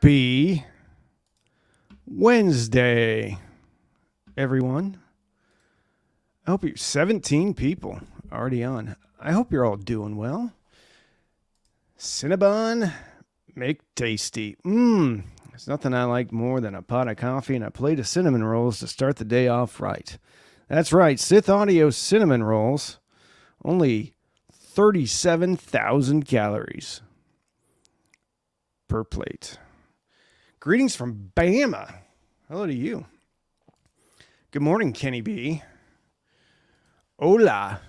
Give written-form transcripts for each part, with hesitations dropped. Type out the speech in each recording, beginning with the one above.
Happy Wednesday, everyone. I hope you're 17 people already on. I hope you're all doing well. Cinnabon, make tasty. There's nothing I like more than a pot of coffee and a plate of cinnamon rolls to start the day off right. That's right, Sith Audio cinnamon rolls. Only 37,000 calories per plate. Greetings from Bama. Hello to you. Good morning, Kenny B. Hola,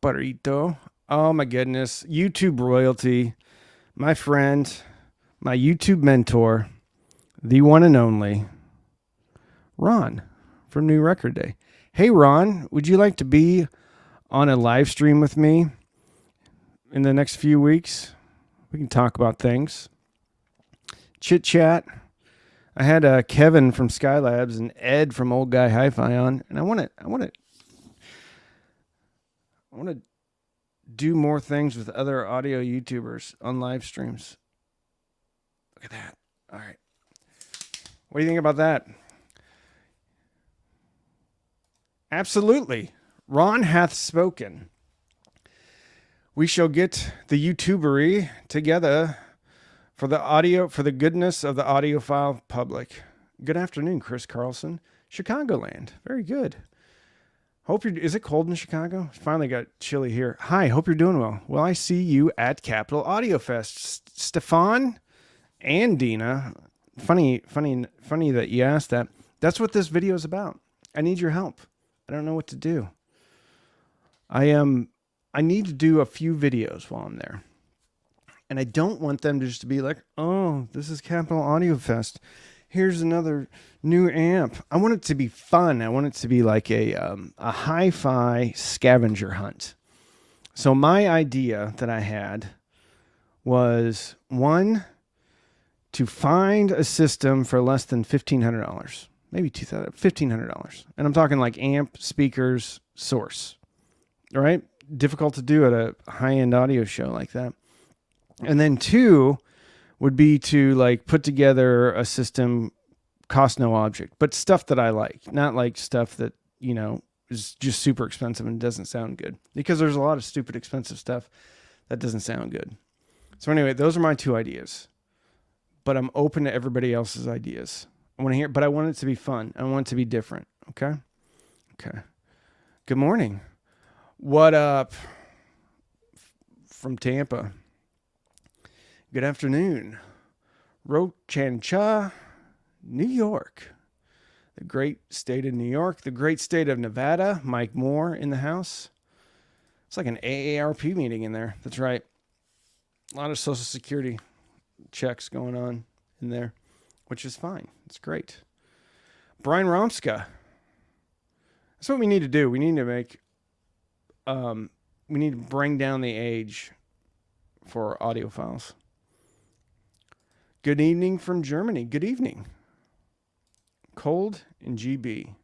Burrito. Oh my goodness. YouTube royalty. My friend, my YouTube mentor, the one and only, Ron from New Record Day. Hey, Ron, would you like to be on a live stream with me in the next few weeks? We can talk about things. Chit chat. I had Kevin from Skylabs and Ed from Old Guy Hi-Fi on, and I want to do more things with other audio YouTubers on live streams. Look at that. All right. What do you think about that? Absolutely. Ron hath spoken. We shall get the YouTubery together for the goodness of the audiophile public. Good afternoon, Chris Carlson. Chicagoland. Very good. Is it cold in Chicago? Finally got chilly here. Hi, hope you're doing well. Well, I see you at Capitol Audio Fest. Stefan and Dina. Funny that you asked that. That's what this video is about. I need your help. I don't know what to do. I need to do a few videos while I'm there. And I don't want them just to be like, oh, this is Capitol Audio Fest. Here's another new amp. I want it to be fun. I want it to be like a hi-fi scavenger hunt. So my idea that I had was, one, to find a system for less than $1,500. Maybe $1,500. And I'm talking like amp, speakers, source. All right? Difficult to do at a high-end audio show like that. And then two would be to like put together a system, cost no object, but stuff that I like, not like stuff that, is just super expensive and doesn't sound good, because there's a lot of stupid expensive stuff that doesn't sound good. So anyway, those are my two ideas, but I'm open to everybody else's ideas. I want to hear, but I want it to be fun. I want it to be different. Okay. Good morning. What up from Tampa? Good afternoon. Rochancha, New York. The great state of New York. The great state of Nevada. Mike Moore in the house. It's like an AARP meeting in there. That's right. A lot of Social Security checks going on in there, which is fine. It's great. Brian Romska. That's what we need to do. We need to make... we need to bring down the age for audiophiles. Good evening from Germany. Good evening. Cold in GB. Is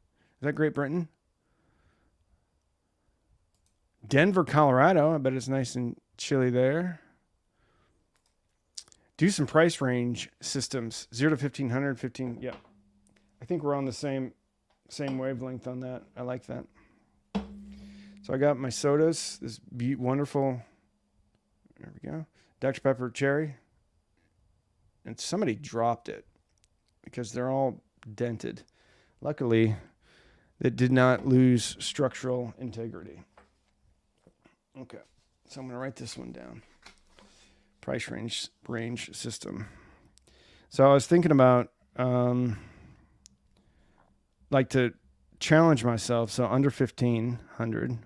that Great Britain? Denver, Colorado. I bet it's nice and chilly there. Do some price range systems. 0 to 1,500, 15. Yeah. I think we're on the same wavelength on that. I like that. So I got my sodas. This wonderful, there we go, Dr. Pepper cherry. And somebody dropped it because they're all dented. Luckily, it did not lose structural integrity. Okay, so I'm going to write this one down. Price range system. So I was thinking about like to challenge myself. So under 1,500.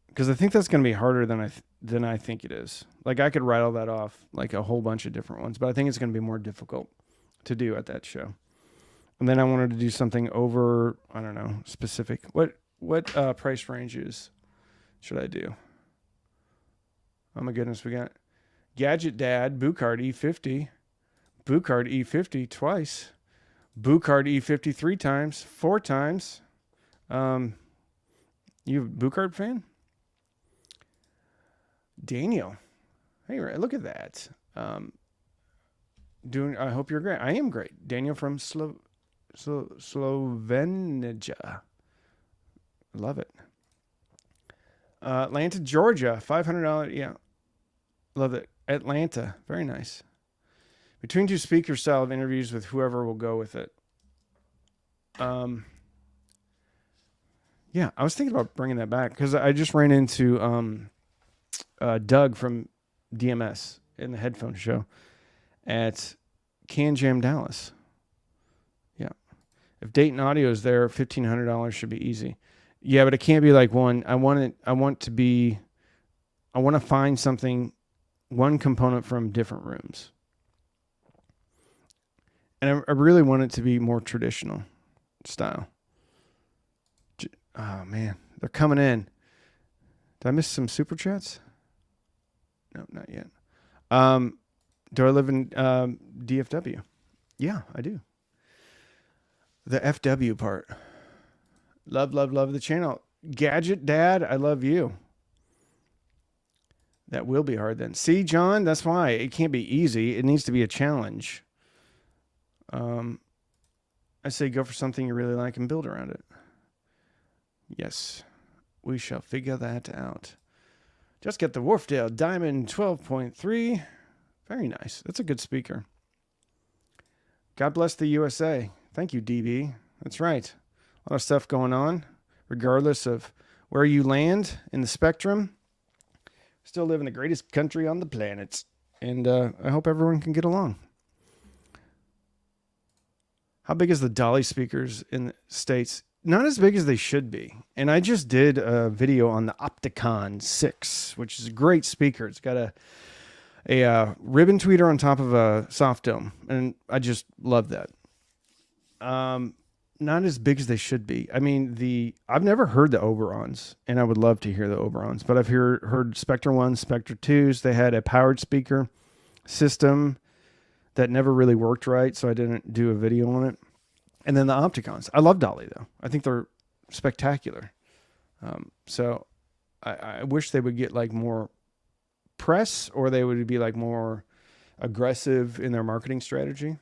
Because I think that's going to be harder than I think it is. Like I could rattle that off like a whole bunch of different ones, but I think it's going to be more difficult to do at that show. And then I wanted to do something over, I don't know, specific. What price ranges should I do? Oh my goodness, we got Gadget Dad, Bucard E50, Bucard E50 twice, Bucard E50 3 times, 4 times. You a Bucard fan? Daniel. Hey, look at that. I hope you're great. I am great. Daniel from Slovenia. Love it. Atlanta, Georgia, $500. Yeah, love it. Atlanta, very nice. Between two speaker style of interviews with whoever will go with it. Yeah, I was thinking about bringing that back because I just ran into Doug from DMS in the headphone show at Can Jam Dallas. Yeah, if Dayton Audio is there, $1,500 should be easy. Yeah, but it can't be like one. I want to find something, one component from different rooms. And I really want it to be more traditional style. Oh, man. They're coming in. Did I miss some super chats? No, not yet. Do I live in DFW? Yeah, I do. The FW part. Love the channel. Gadget Dad, I love you. That will be hard then. See, John, that's why. It can't be easy. It needs to be a challenge. I say go for something you really like and build around it. Yes, we shall figure that out. Just get the Wharfdale Diamond 12.3. Very nice. That's a good speaker. God bless the USA. Thank you, DB. That's right. A lot of stuff going on, regardless of where you land in the spectrum. Still live in the greatest country on the planet. And I hope everyone can get along. How big is the Dali speakers in the States? Not as big as they should be. And I just did a video on the Opticon 6, which is a great speaker. It's got a ribbon tweeter on top of a soft dome. And I just love that. Not as big as they should be. I mean, I've never heard the Oberons, and I would love to hear the Oberons, but I've heard Spectre 1, Spectre 2s. They had a powered speaker system that never really worked right, so I didn't do a video on it. And then the Opticons. I love Dali, though. I think they're spectacular. So I wish they would get like more press, or they would be like more aggressive in their marketing strategy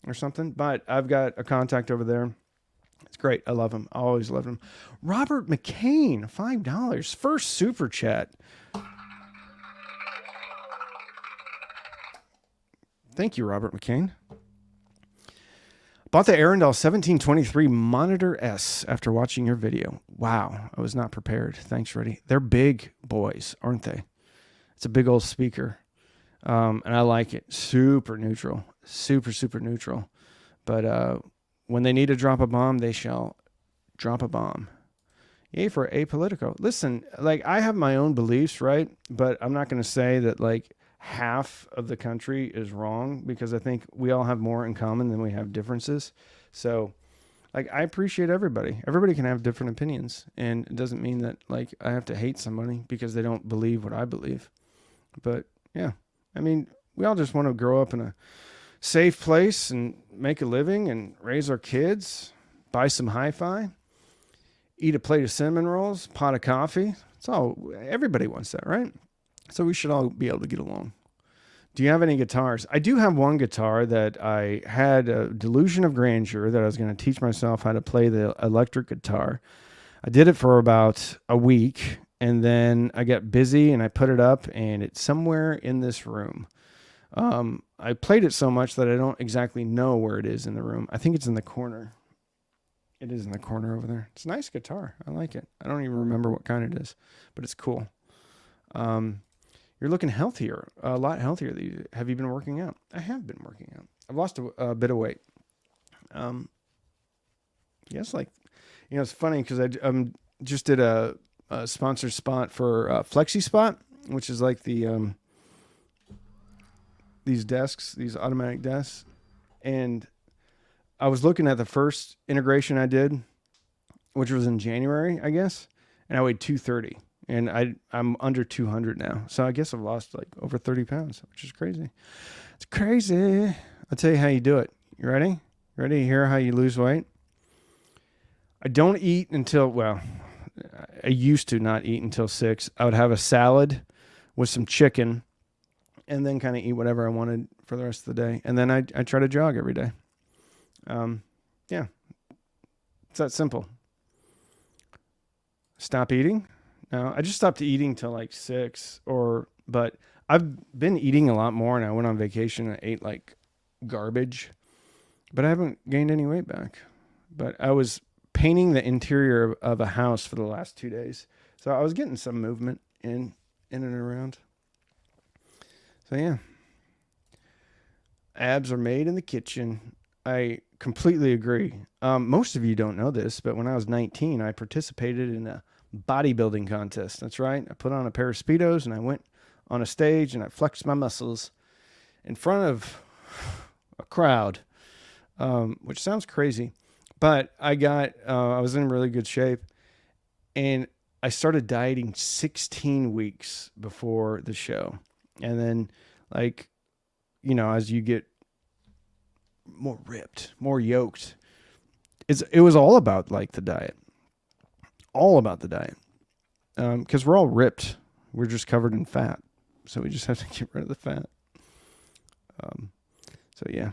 or something. But I've got a contact over there. It's great. I love him. I always loved him. Robert McCain, $5. First super chat. Thank you, Robert McCain. Bought the Arendal 1723 Monitor S after watching your video. Wow, I was not prepared. Thanks, Reddy. They're big boys, aren't they? It's a big old speaker, and I like it. Super neutral. Super neutral. But when they need to drop a bomb, they shall drop a bomb. Yay for apolitical. Listen, like, I have my own beliefs, right? But I'm not going to say that, like, half of the country is wrong, because I think we all have more in common than we have differences. So, like, I appreciate everybody. Everybody can have different opinions, and it doesn't mean that, like, I have to hate somebody because they don't believe what I believe. But yeah, I mean, we all just want to grow up in a safe place and make a living and raise our kids, buy some hi-fi, eat a plate of cinnamon rolls, pot of coffee. It's all, everybody wants that, right? So we should all be able to get along. Do you have any guitars? I do have one guitar that I had a delusion of grandeur that I was going to teach myself how to play the electric guitar. I did it for about a week, and then I got busy and I put it up, and it's somewhere in this room. I played it so much that I don't exactly know where it is in the room. I think it's in the corner. It is in the corner over there. It's a nice guitar. I like it. I don't even remember what kind it is, but it's cool. You're looking healthier, a lot healthier. Have you been working out? I have been working out. I've lost a bit of weight. Yes, like, you know, it's funny because I just did a sponsored spot for Flexi Spot, which is like the these desks, these automatic desks, and I was looking at the first integration I did, which was in January, I guess, and I weighed 230. And I'm under 200 now. So I guess I've lost like over 30 pounds, which is crazy. It's crazy. I'll tell you how you do it. You ready? Ready to hear how you lose weight? I don't eat until, well, I used to not eat until 6. I would have a salad with some chicken and then kind of eat whatever I wanted for the rest of the day. And then I try to jog every day. Yeah, it's that simple. Stop eating? No, I just stopped eating till like 6 but I've been eating a lot more, and I went on vacation and ate like garbage, but I haven't gained any weight back. But I was painting the interior of a house for the last 2 days. So I was getting some movement in and around. So yeah, abs are made in the kitchen. I completely agree. Most of you don't know this, but when I was 19, I participated in a bodybuilding contest. That's right. I put on a pair of Speedos and I went on a stage and I flexed my muscles in front of a crowd, which sounds crazy, but I was in really good shape, and I started dieting 16 weeks before the show. And then, like, as you get more ripped, more yoked, it was all about like the diet, because we're all ripped. We're just covered in fat. So we just have to get rid of the fat. So yeah,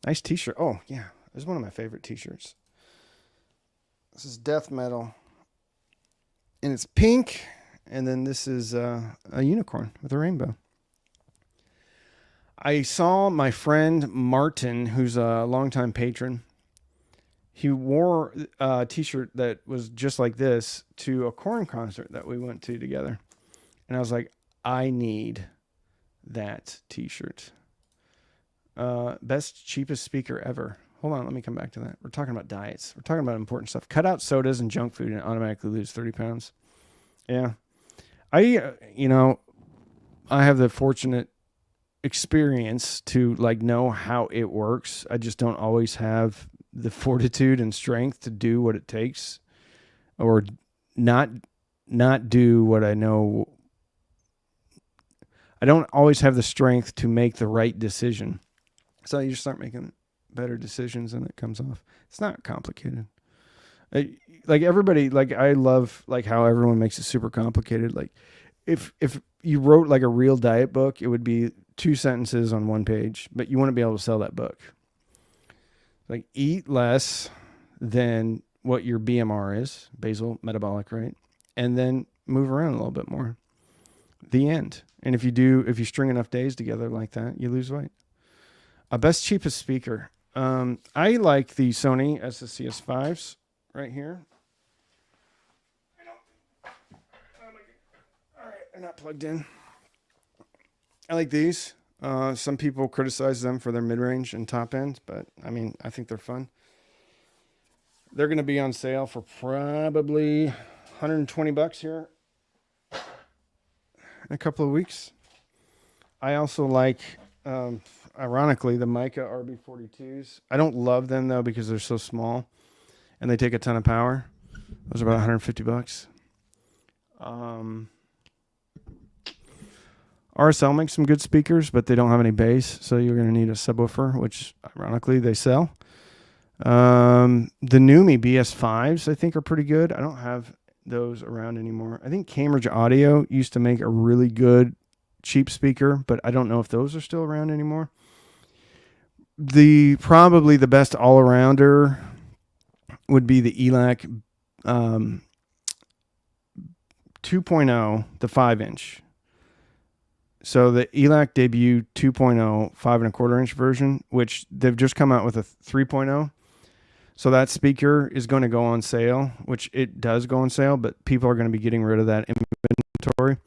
nice t-shirt. Oh yeah, this is one of my favorite t-shirts. This is death metal, and it's pink. And then this is a unicorn with a rainbow. I saw my friend Martin, who's a longtime patron. He wore a t-shirt that was just like this to a Korn concert that we went to together. And I was like, I need that t-shirt. Best, cheapest speaker ever. Hold on, let me come back to that. We're talking about diets. We're talking about important stuff. Cut out sodas and junk food and automatically lose 30 pounds. Yeah. I have the fortunate experience to like know how it works. I just don't always have the fortitude and strength to do what it takes, or not do what I know. I don't always have the strength to make the right decision. So you just start making better decisions and it comes off. It's not complicated. Like everybody, like I love like how everyone makes it super complicated. Like if you wrote like a real diet book, it would be 2 sentences on 1 page, but you wouldn't be able to sell that book. Like eat less than what your BMR is, basal metabolic rate, and then move around a little bit more. The end. And if you string enough days together like that, you lose weight. Best cheapest speaker. I like the Sony SSCS5s right here. All right, they're not plugged in. I like these. Some people criticize them for their mid-range and top end, but I mean, I think they're fun. They're going to be on sale for probably $120 here in a couple of weeks. I also like, ironically, the Mica RB42s. I don't love them though because they're so small and they take a ton of power. Those are about $150. RSL makes some good speakers, but they don't have any bass, so you're going to need a subwoofer, which ironically they sell. The Numi BS5s I think are pretty good. I don't have those around anymore. I think Cambridge Audio used to make a really good cheap speaker, but I don't know if those are still around anymore. Probably the best all-arounder would be the ELAC 2.0, the 5-inch. So the ELAC Debut 2.0 5.25-inch version, which they've just come out with a 3.0. So that speaker is going to go on sale, which it does go on sale, but people are going to be getting rid of that inventory.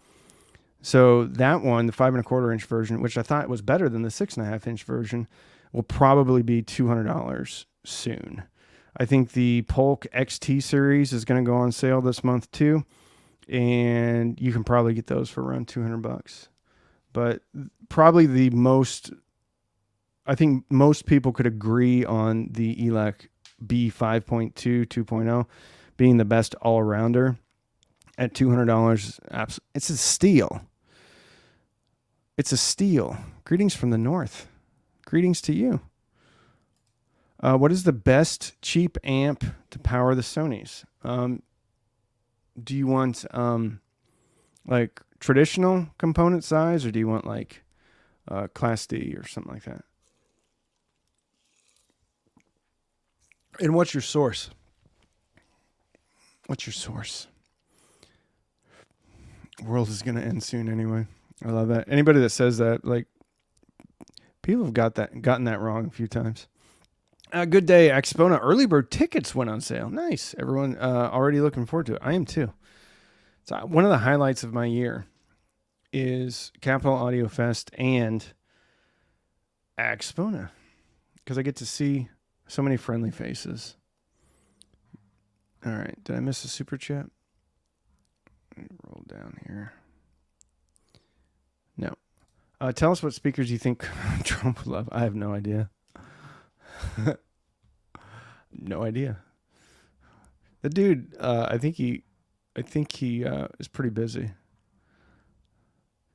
So that one, the 5.25-inch version, which I thought was better than the 6.5-inch version, will probably be $200 soon. I think the Polk XT series is going to go on sale this month too, and you can probably get those for around $200. But probably I think most people could agree on the ELAC B 5.2 2.0 being the best all-arounder at $200. It's a steal. It's a steal. Greetings from the north. Greetings to you. What is the best cheap amp to power the Sonys? Do you want like traditional component size, or do you want like Class D or something like that. And what's your source? What's your source? World is going to end soon anyway. I love that. Anybody that says that, like, people have gotten that wrong a few times. Good day, Exponent. Early bird tickets went on sale. Nice. Everyone already looking forward to it. I am too. So one of the highlights of my year is Capital Audio Fest and Exponent, because I get to see so many friendly faces. All right. Did I miss a super chat? Let me roll down here. No. Tell us what speakers you think Trump would love. I have no idea. No idea. The dude, I think he is pretty busy.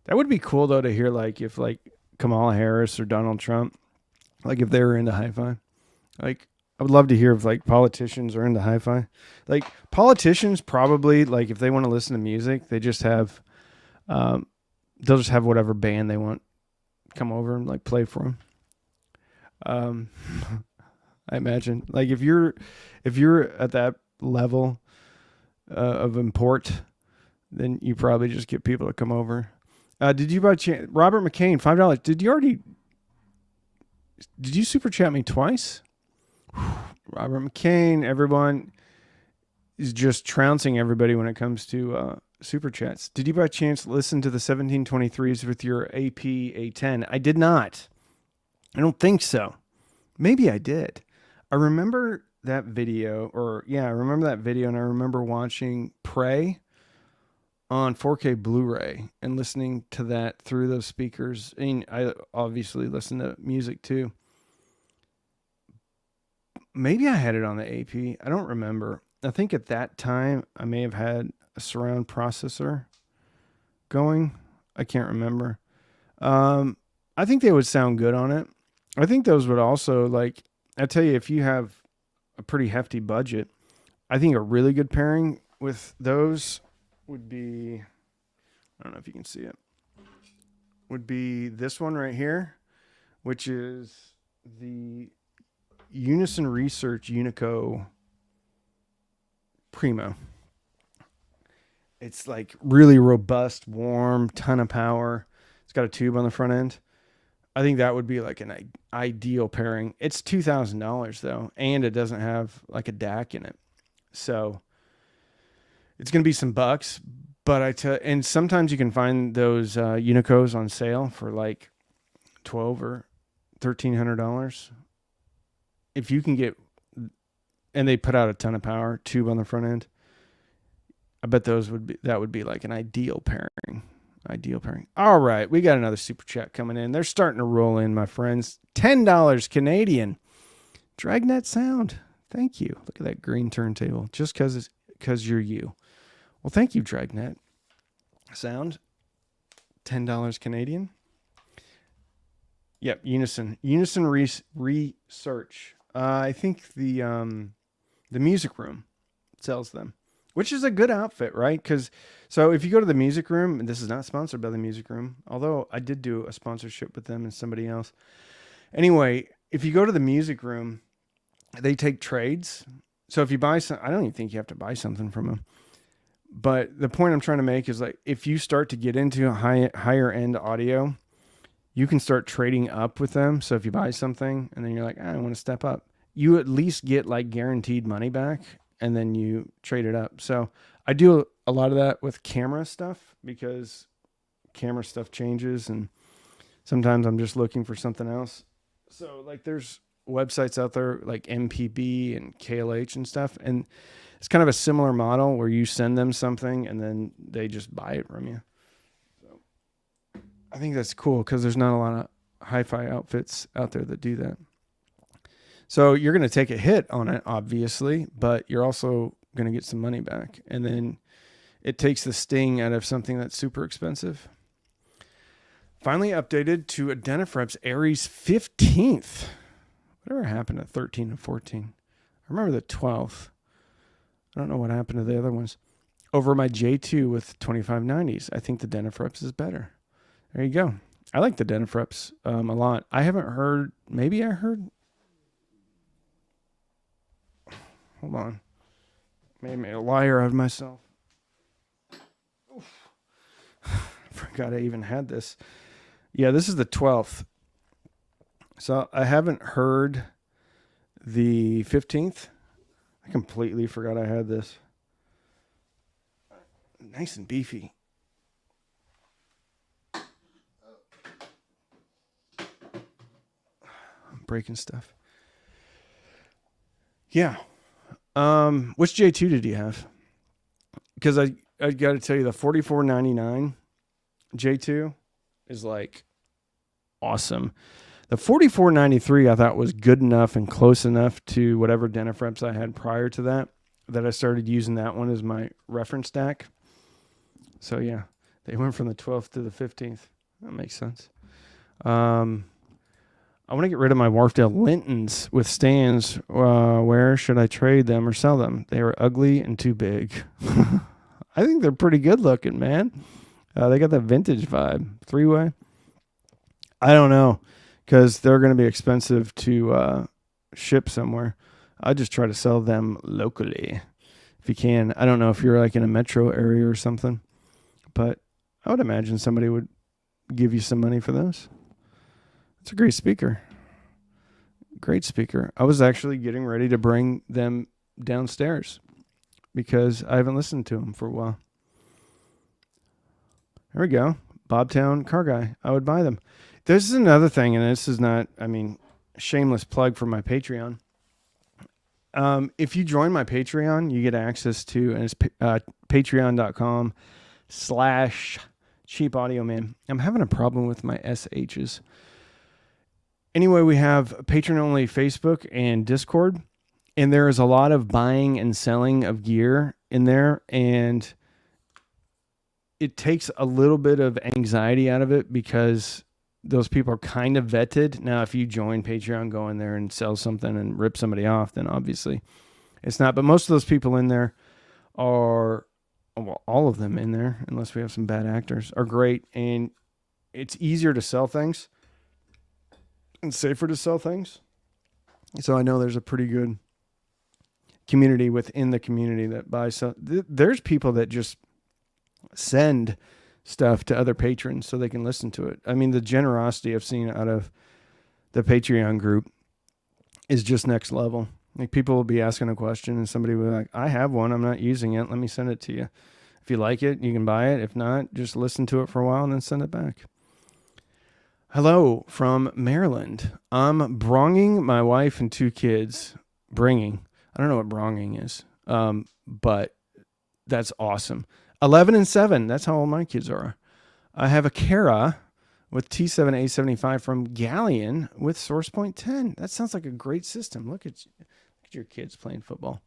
That would be cool though to hear, like, if like Kamala Harris or Donald Trump, like if they were into hi-fi. Like, I would love to hear if like politicians are into hi-fi. Like, politicians probably, like, if they want to listen to music, they just have, they'll just have whatever band they want come over and like play for them. I imagine, like, if you're at that level of import, then you probably just get people to come over. Did you by chance, Robert McCain, $5? Did you super chat me twice? Robert McCain, everyone is just trouncing everybody when it comes to super chats. Did you by chance listen to the 1723s with your AP A10? I did not. I don't think so. Maybe I did. I remember that video, and I remember watching Pray on 4K Blu-ray and listening to that through those speakers. And I obviously listen to music too. Maybe I had it on the AP. I don't remember. I think at that time I may have had a surround processor going. I can't remember. I think they would sound good on it. I think those would also, like, I tell you, if you have a pretty hefty budget, I think a really good pairing with those would be, I don't know if you can see it, would be this one right here, which is the Unison Research Unico Primo. It's like really robust, warm, ton of power. It's got a tube on the front end. I think that would be like an ideal pairing. It's $2,000 though, and it doesn't have like a DAC in it. So it's going to be some bucks, but and sometimes you can find those Unicos on sale for like $1,200 or $1,300. If you can get, and they put out a ton of power, tube on the front end, I bet that would be like an ideal pairing. Ideal pairing. All right, we got another super chat coming in. They're starting to roll in, my friends. $10 Canadian. Dragnet Sound. Thank you. Look at that green turntable. Just because you're you. Well, thank you, Dragnet Sound. $10 Canadian. Yep, Unison Research. I think the Music Room sells them, which is a good outfit, right? So if you go to the Music Room, and this is not sponsored by the Music Room, although I did do a sponsorship with them and somebody else. Anyway, if you go to the Music Room, they take trades. So if you buy some, I don't even think you have to buy something from them. But the point I'm trying to make is, like, if you start to get into higher end audio, you can start trading up with them. So if you buy something and then you're like, I want to step up, you at least get like guaranteed money back, and then you trade it up. So I do a lot of that with camera stuff, because camera stuff changes and sometimes I'm just looking for something else. So like there's websites out there like MPB and KLH and stuff, and it's kind of a similar model where you send them something and then they just buy it from you. So I think that's cool, because there's not a lot of hi-fi outfits out there that do that. So you're going to take a hit on it, obviously, but you're also going to get some money back. And then it takes the sting out of something that's super expensive. Finally updated to Adenafrep's Aries 15th. Whatever happened to 13 and 14? I remember the 12th. I don't know what happened to the other ones. Over my J2 with 2590s. I think the Adenafrep's is better. There you go. I like the Denafreps a lot. I haven't heard. Maybe I heard. Hold on. Made me a liar out of myself. Oof. Forgot I even had this. Yeah, this is the 12th. So I haven't heard the 15th. I completely forgot I had this. Nice and beefy. I'm breaking stuff. Yeah. Which J2 did you have? Because I got to tell you, the $44.99 J2 is like awesome. The $44.93 I thought was good enough and close enough to whatever Denafreps I had prior to that I started using that one as my reference DAC. So yeah, they went from the 12th to the 15th. That makes sense. I want to get rid of my Wharfdale Lintons with stands. Where should I trade them or sell them? They are ugly and too big. I think they're pretty good looking, man. They got that vintage vibe. 3-way. I don't know, because they're going to be expensive to ship somewhere. I just try to sell them locally if you can. I don't know if you're like in a metro area or something, but I would imagine somebody would give you some money for those. It's a great speaker. Great speaker. I was actually getting ready to bring them downstairs because I haven't listened to them for a while. There we go. Bobtown Car Guy. I would buy them. This is another thing, and this is not, shameless plug for my Patreon. If you join my Patreon, you get access to, and it's patreon.com/cheapaudioman. I'm having a problem with my SHs. Anyway, we have Patreon-only Facebook and Discord, and there is a lot of buying and selling of gear in there, and it takes a little bit of anxiety out of it because those people are kind of vetted. Now, if you join Patreon, go in there and sell something and rip somebody off, then obviously it's not. But most of those people in there are, well, all of them in there, unless we have some bad actors, are great. And it's easier to sell things and safer to sell things. So I know there's a pretty good community within the community that buys. So there's people that just send stuff to other patrons so they can listen to it. I mean, the generosity I've seen out of the Patreon group is just next level. Like, people will be asking a question and somebody will be like, I have one, I'm not using it, let me send it to you. If you like it, you can buy it. If not, just listen to it for a while and then send it back. Hello from Maryland. I'm bronging my wife and 2 kids. Bringing. I don't know what bronging is, but that's awesome. 11 and 7. That's how old my kids are. I have a Kara with T7A75 from Galleon with SourcePoint 10. That sounds like a great system. Look at your kids playing football.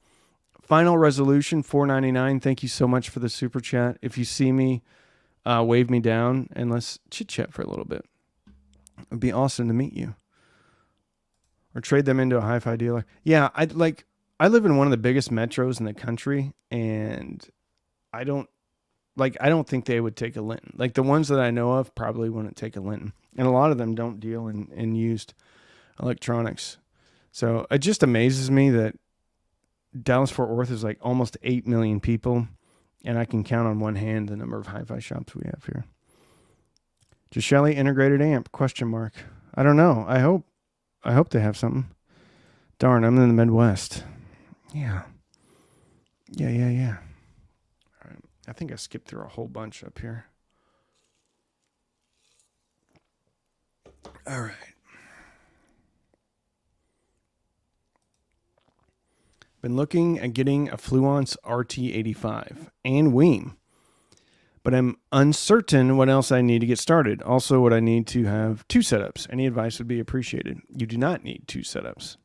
Final resolution, $4.99. Thank you so much for the super chat. If you see me, wave me down and let's chit chat for a little bit. It'd be awesome to meet you. Or trade them into a hi-fi dealer. Yeah, I live in one of the biggest metros in the country, and I don't think they would take a Linton. Like, the ones that I know of probably wouldn't take a Linton. And a lot of them don't deal in used electronics. So it just amazes me that Dallas-Fort Worth is like almost 8 million people, and I can count on one hand the number of hi-fi shops we have here. Gishelli integrated amp, ? I don't know. I hope they have something. Darn, I'm in the Midwest. Yeah. Yeah. All right. I think I skipped through a whole bunch up here. All right. Been looking at getting a Fluence RT85 and Weem, but I'm uncertain what else I need to get started. Also, would I need to have 2 setups? Any advice would be appreciated. You do not need 2 setups.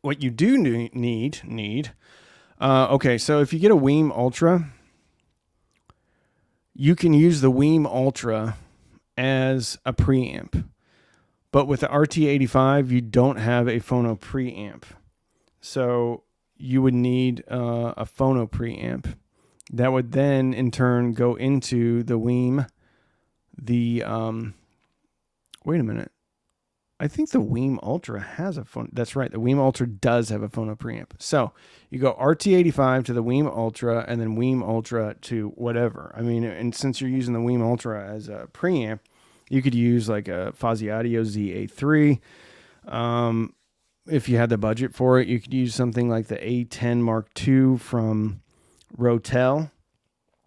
What you do need. Okay, so if you get a Weem Ultra, you can use the Weem Ultra as a preamp. But with the RT85, you don't have a phono preamp. So you would need a phono preamp. That would then, in turn, go into the Weem, the Wait a minute. I think the Weem Ultra has a phone. That's right. The Weem Ultra does have a phono preamp. So you go RT85 to the Weem Ultra and then Weem Ultra to whatever. I mean, and since you're using the Weem Ultra as a preamp, you could use like a Fozzy Audio ZA3. If you had the budget for it, you could use something like the A10 Mark II from Rotel,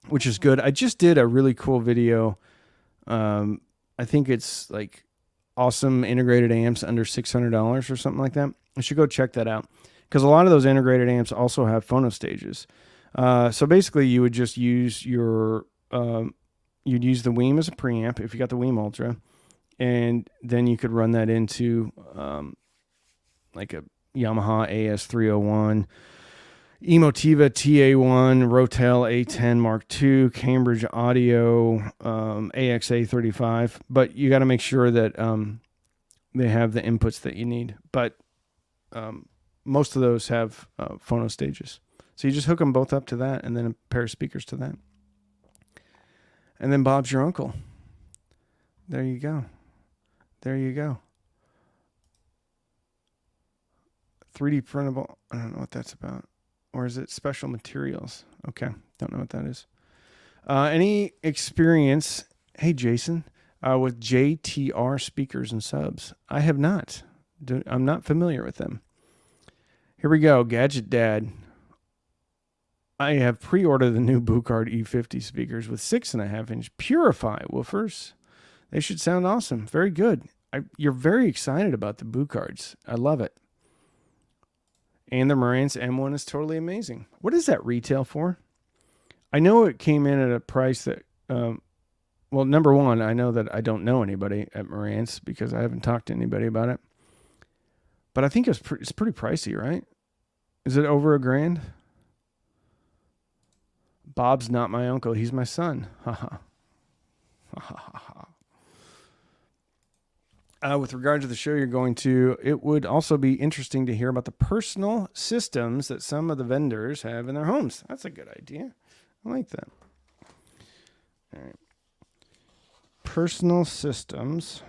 which is good. I just did a really cool video. I think it's like awesome integrated amps under $600 or something like that. You should go check that out because a lot of those integrated amps also have phono stages. So basically you would just use your, you'd use the Weem as a preamp if you got the Weem Ultra, and then you could run that into like a Yamaha AS301, Emotiva TA1, Rotel A10 Mark II, Cambridge Audio, AXA35, but you got to make sure that they have the inputs that you need. But most of those have phono stages. So you just hook them both up to that and then a pair of speakers to that. And then Bob's your uncle. There you go. There you go. 3D printable. I don't know what that's about. Or is it special materials? Okay. Don't know what that is. Any experience, hey, Jason, with JTR speakers and subs? I have not. I'm not familiar with them. Here we go. Gadget Dad. I have pre-ordered the new Buchard E50 speakers with 6.5-inch Purify woofers. They should sound awesome. Very good. You're very excited about the Buchards. I love it. And the Marantz M1 is totally amazing. What is that retail for? I know it came in at a price that, well, number one, I know that I don't know anybody at Marantz because I haven't talked to anybody about it. But I think it's pretty pricey, right? Is it over $1,000? Bob's not my uncle. He's my son. Ha ha. With regard to the show you're going to, it would also be interesting to hear about the personal systems that some of the vendors have in their homes. That's a good idea. I like that. All right. Personal systems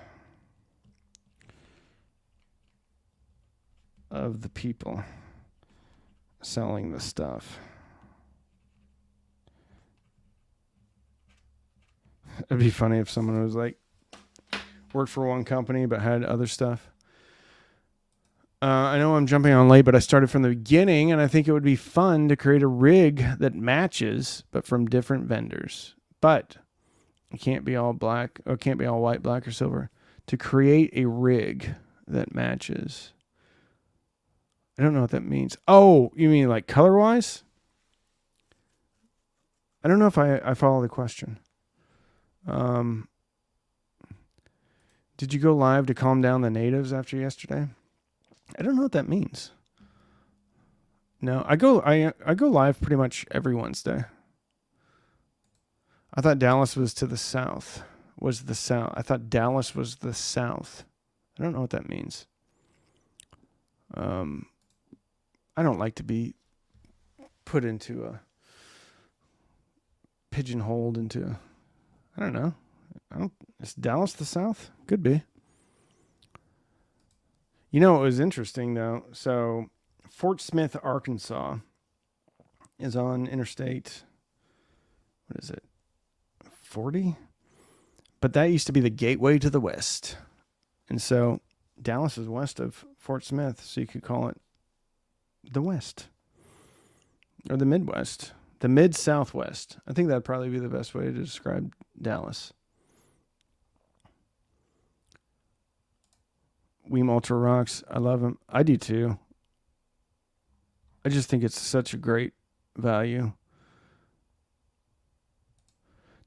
of the people selling the stuff. It'd be funny if someone was like, worked for one company but had other stuff. I know I'm jumping on late, but I started from the beginning, and I think it would be fun to create a rig that matches, but from different vendors. But it can't be all black, or it can't be all white, black, or silver. To create a rig that matches. I don't know what that means. Oh, you mean like color-wise? I don't know if I follow the question. Did you go live to calm down the natives after yesterday? I don't know what that means. No, I go live pretty much every Wednesday. I thought Dallas was to the south. Was the south. I thought Dallas was the south. I don't know what that means. I don't like to be put into a pigeonholed into, I don't know. Is Dallas the south? Could be. You know, it was interesting though. So Fort Smith, Arkansas is on Interstate, what is it? 40? But that used to be the gateway to the West. And so Dallas is west of Fort Smith. So you could call it the West or the Midwest, the Mid-Southwest. I think that'd probably be the best way to describe Dallas. Weem Ultra rocks. I love them. I do too. I just think it's such a great value.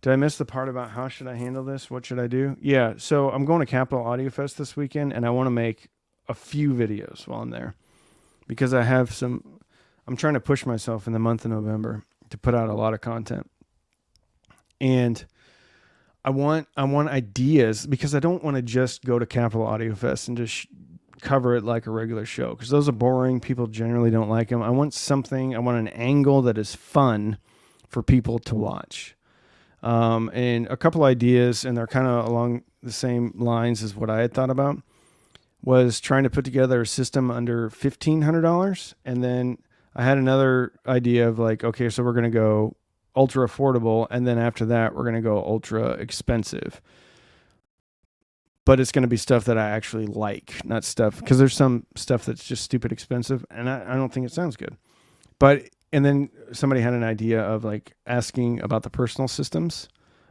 Did I miss the part about how should I handle this? What should I do? Yeah, so I'm going to Capital Audio Fest this weekend, and I want to make a few videos while I'm there because I have some. I'm trying to push myself in the month of November to put out a lot of content, and I want ideas because I don't want to just go to Capital Audio Fest and just cover it like a regular show because those are boring. People generally don't like them. I want something. I want an angle that is fun for people to watch. And a couple ideas, and they're kind of along the same lines as what I had thought about, was trying to put together a system under $1,500. And then I had another idea of like, okay, so we're going to go ultra affordable. And then after that, we're going to go ultra expensive. But it's going to be stuff that I actually like, not stuff, because there's some stuff that's just stupid expensive. And I don't think it sounds good. And then somebody had an idea of like asking about the personal systems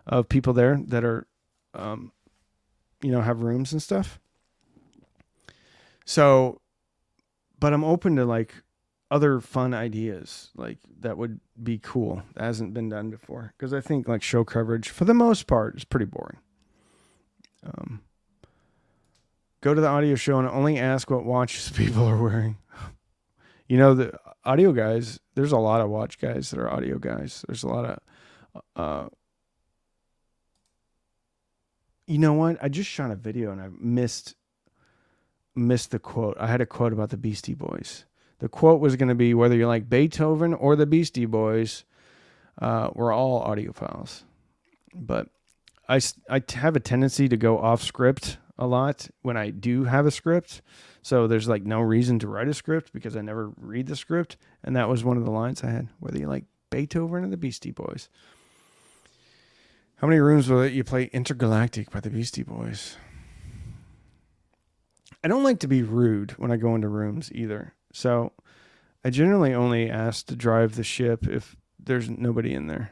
of people there that are, have rooms and stuff. So, but I'm open to like other fun ideas like that would be cool. That hasn't been done before. Cause I think like show coverage for the most part is pretty boring. Go to the audio show and only ask what watches people are wearing. The audio guys, there's a lot of watch guys that are audio guys. There's a lot of, you know what? I just shot a video and I missed the quote. I had a quote about the Beastie Boys. The quote was going to be, whether you like Beethoven or the Beastie Boys, we're all audiophiles. But I have a tendency to go off script a lot when I do have a script. So there's like no reason to write a script because I never read the script. And that was one of the lines I had, whether you like Beethoven or the Beastie Boys. How many rooms will you play Intergalactic by the Beastie Boys? I don't like to be rude when I go into rooms either. So I generally only ask to drive the ship if there's nobody in there.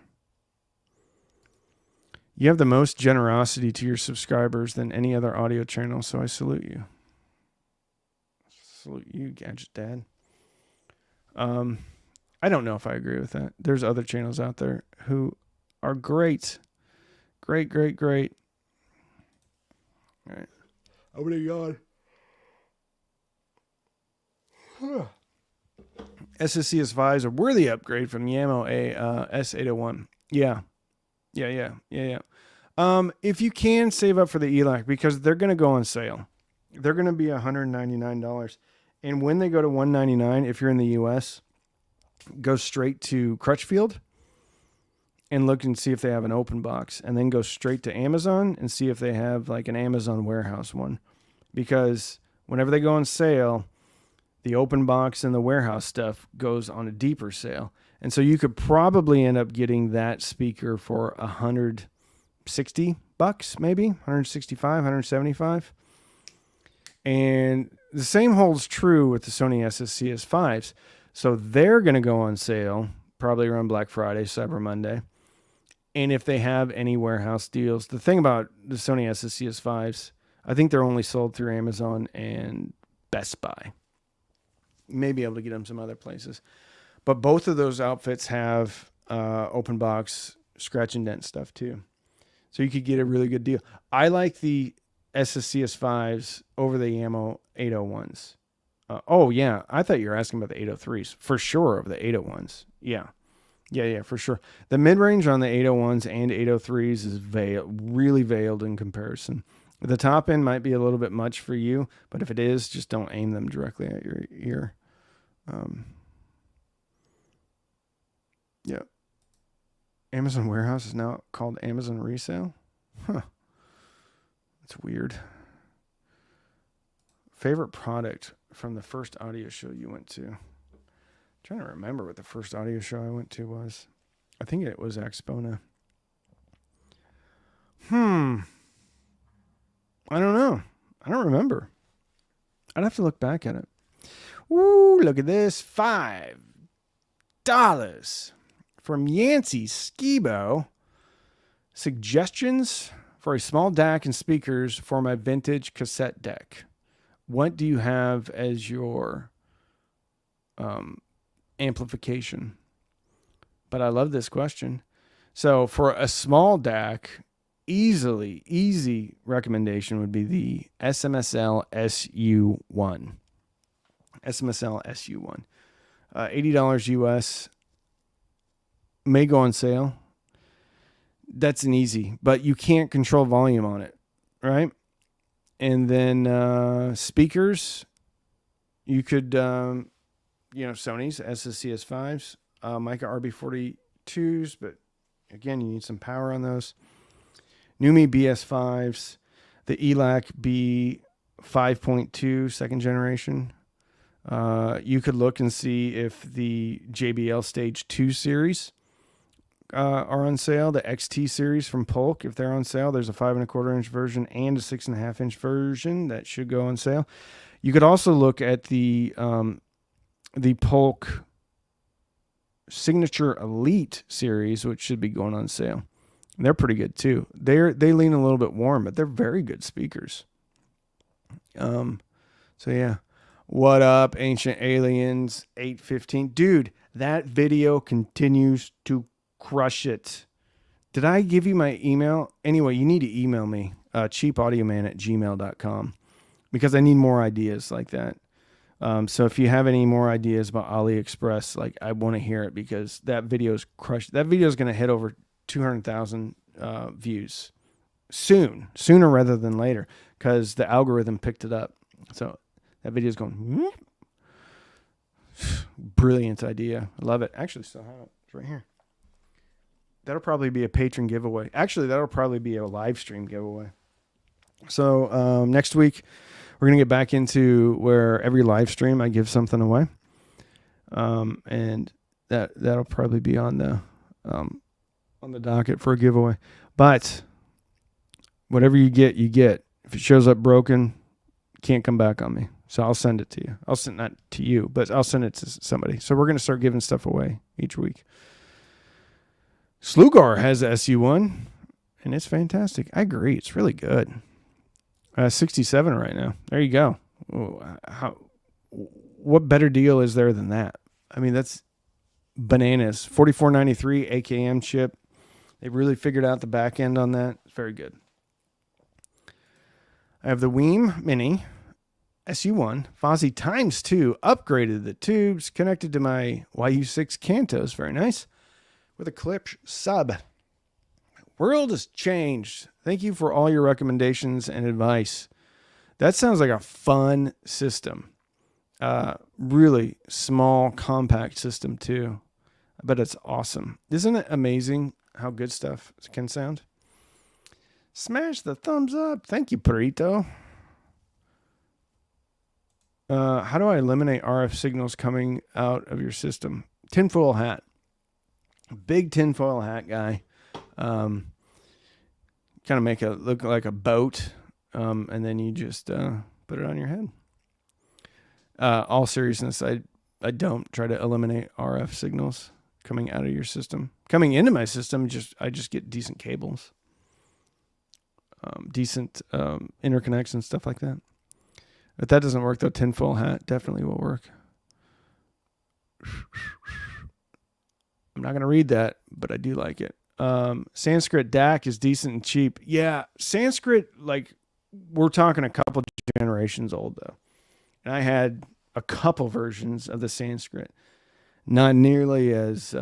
You have the most generosity to your subscribers than any other audio channel, so I salute you. Salute you, Gadget Dad. I don't know if I agree with that. There's other channels out there who are great. Great. All right. Oh my God. SSCS5s are worthy upgrade from the Ammo S801. Yeah. If you can, save up for the ELAC because they're going to go on sale. They're going to be $199. And when they go to $199, if you're in the US, go straight to Crutchfield and look and see if they have an open box, and then go straight to Amazon and see if they have like an Amazon warehouse one. Because whenever they go on sale, the open box and the warehouse stuff goes on a deeper sale. And so you could probably end up getting that speaker for $160, maybe 165, 175. And the same holds true with the Sony SSCS5s. So they're going to go on sale probably around Black Friday, Cyber Monday. And if they have any warehouse deals, the thing about the Sony SSCS5s, I think they're only sold through Amazon and Best Buy. You may be able to get them some other places. But both of those outfits have open box scratch and dent stuff too. So you could get a really good deal. I like the SSCS5s over the Ammo 801s. Oh, yeah. I thought you were asking about the 803s. For sure, over the 801s. Yeah, for sure. The mid-range on the 801s and 803s is really veiled in comparison. The top end might be a little bit much for you, but if it is, just don't aim them directly at your ear. Yeah. Amazon Warehouse is now called Amazon Resale? Huh. That's weird. Favorite product from the first audio show you went to? I'm trying to remember what the first audio show I went to was. I think it was Axpona. I don't know. I don't remember. I'd have to look back at it. Ooh, look at this. $5 from Yancey Skibo. Suggestions for a small DAC and speakers for my vintage cassette deck. What do you have as your amplification? But I love this question. So for a small DAC, easy recommendation would be the SMSL SU1. SMSL SU1. $80 US. May go on sale. That's an easy, but you can't control volume on it, right? And then speakers, you could, Sony's SSCS5s, Mica RB42s, but again, you need some power on those. Numi BS5s. the ELAC B 5.2 second generation. You could look and see if the JBL Stage 2 series are on sale. The XT series from Polk, if they're on sale, there's a 5.25 inch version and a 6.5 inch version that should go on sale. You could also look at the Polk Signature Elite series, which should be going on sale. They're pretty good too. They lean a little bit warm, but they're very good speakers. So yeah. What up, Ancient Aliens 815? Dude, that video continues to crush it. Did I give you my email? Anyway, you need to email me, cheapaudioman@gmail.com, because I need more ideas like that. So if you have any more ideas about AliExpress, like, I want to hear it, because that video's crushed. That video is going to hit over 200,000 views sooner rather than later, because the algorithm picked it up. So that video is going, brilliant idea. I love it. Actually, still have it. It's right here. That'll probably be a patron giveaway. Actually, that'll probably be a live stream giveaway. So next week, we're going to get back into where every live stream I give something away. And that'll probably be on the docket for a giveaway. But whatever you get, you get. If it shows up broken, can't come back on me. So I'll send it to you. I'll send that to you, but I'll send it to somebody. So we're going to start giving stuff away each week. Slugar has the SU1, and it's fantastic. I agree. It's really good. 67 right now. There you go. What better deal is there than that? I mean, that's bananas. 4493 AKM chip. They really figured out the back end on that. It's very good. I have the Weem Mini SU1 Fozzy times 2, upgraded the tubes, connected to my YU6 Cantos. Very nice. With a Klipsch sub. World has changed. Thank you for all your recommendations and advice. That sounds like a fun system. Really small, compact system too. I bet it's awesome. Isn't it amazing how good stuff can sound? Smash the thumbs up. Thank you, Perito. How do I eliminate RF signals coming out of your system? Tinfoil hat. Big tinfoil hat guy. Kind of make it look like a boat, and then you just put it on your head. All seriousness, I don't try to eliminate RF signals coming out of your system. Coming into my system, I just get decent cables, decent interconnects and stuff like that. If that doesn't work, though, tinfoil hat definitely will work. I'm not going to read that, but I do like it. Sanskrit DAC is decent and cheap. Yeah, Sanskrit, like, we're talking a couple generations old, though. And I had a couple versions of the Sanskrit. Not nearly as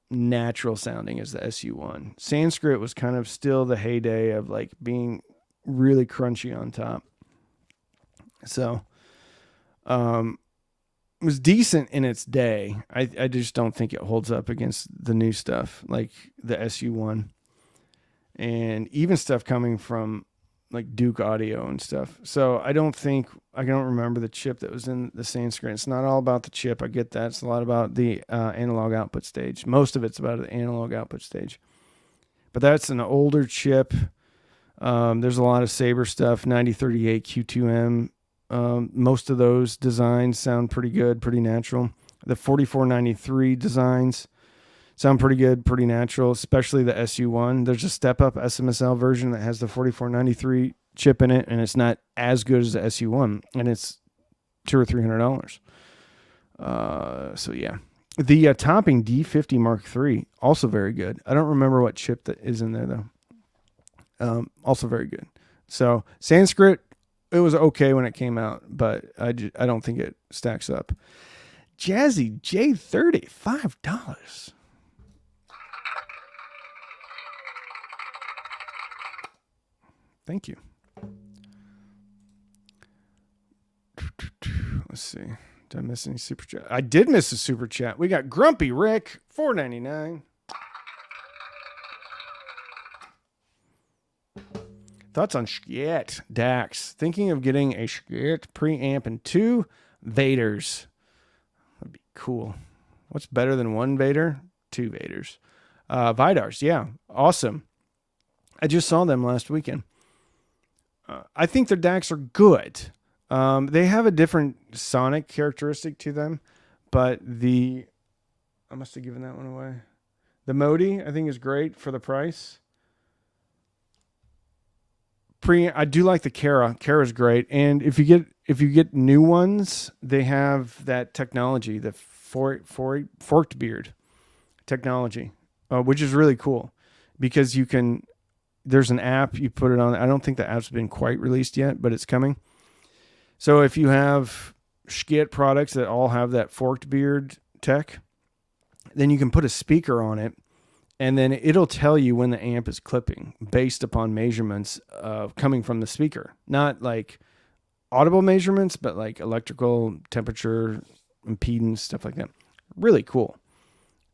natural sounding as the SU1. Sanskrit was kind of still the heyday of, like, being really crunchy on top. So, it was decent in its day. I just don't think it holds up against the new stuff, like the SU1. And even stuff coming from, like, Duke Audio and stuff. So I don't remember the chip that was in the Sanskrit. It's not all about the chip. I get that. It's a lot about the analog output stage. Most of it's about the analog output stage. But that's an older chip. There's a lot of Sabre stuff, 9038 Q2M. Most of those designs sound pretty good, pretty natural. The 4493 designs sound pretty good, pretty natural, especially the SU1. There's a step-up SMSL version that has the 4493 chip in it, and it's not as good as the SU1, and it's $200 or $300. So yeah. The topping D50 Mark III, also very good. I don't remember what chip that is in there, though. Also very good. So Sanskrit, it was okay when it came out, but I don't think it stacks up. Jazzy J30, $5. Thank you. Let's see. Did I miss any super chat? I did miss a super chat. We got Grumpy Rick, $4.99. Thoughts on Schiit DACs? Thinking of getting a Schiit preamp and 2 Vaders. That'd be cool. What's better than 1 Vader? 2 Vaders. Vidars, yeah, awesome. I just saw them last weekend. I think their DACs are good. They have a different sonic characteristic to them, but I must have given that one away. The Modi, I think, is great for the price. I do like the Kara. Kara's great, and if you get new ones, they have that technology, the forked beard technology, which is really cool because there's an app you put it on. I don't think the app's been quite released yet, but it's coming. So if you have Schiit products that all have that forked beard tech, then you can put a speaker on it, and then it'll tell you when the amp is clipping based upon measurements coming from the speaker. Not like audible measurements, but like electrical, temperature, impedance, stuff like that. Really cool.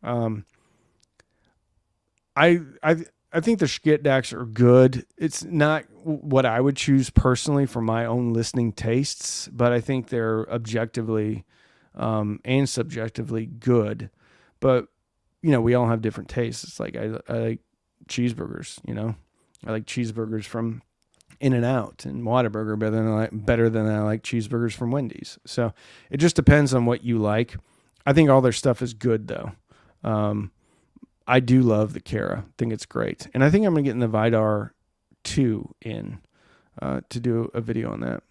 I think the Schiit DACs are good. It's not what I would choose personally for my own listening tastes, but I think they're objectively and subjectively good. But, we all have different tastes. It's like I like cheeseburgers, I like cheeseburgers from In-N-Out and Whataburger better than I like cheeseburgers from Wendy's. So it just depends on what you like. I think all their stuff is good, though. I do love the Kara. I think it's great. And I think I'm going to get in the Vidar 2 to do a video on that.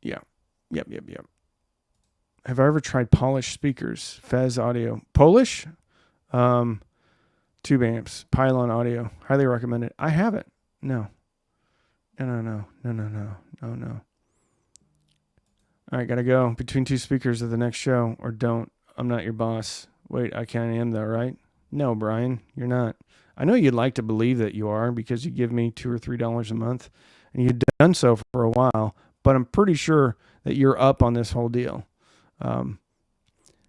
Yeah. Yep. Have I ever tried polished speakers? Fez Audio. Polish? Tube amps. Pylon Audio. Highly recommend it. I haven't. No. No. All right, gotta go. Between 2 speakers of the next show, or don't. I'm not your boss. Wait, I kind of am though, right? No, Brian, you're not. I know you'd like to believe that you are because you give me $2 or $3 a month, and you've done so for a while, but I'm pretty sure that you're up on this whole deal.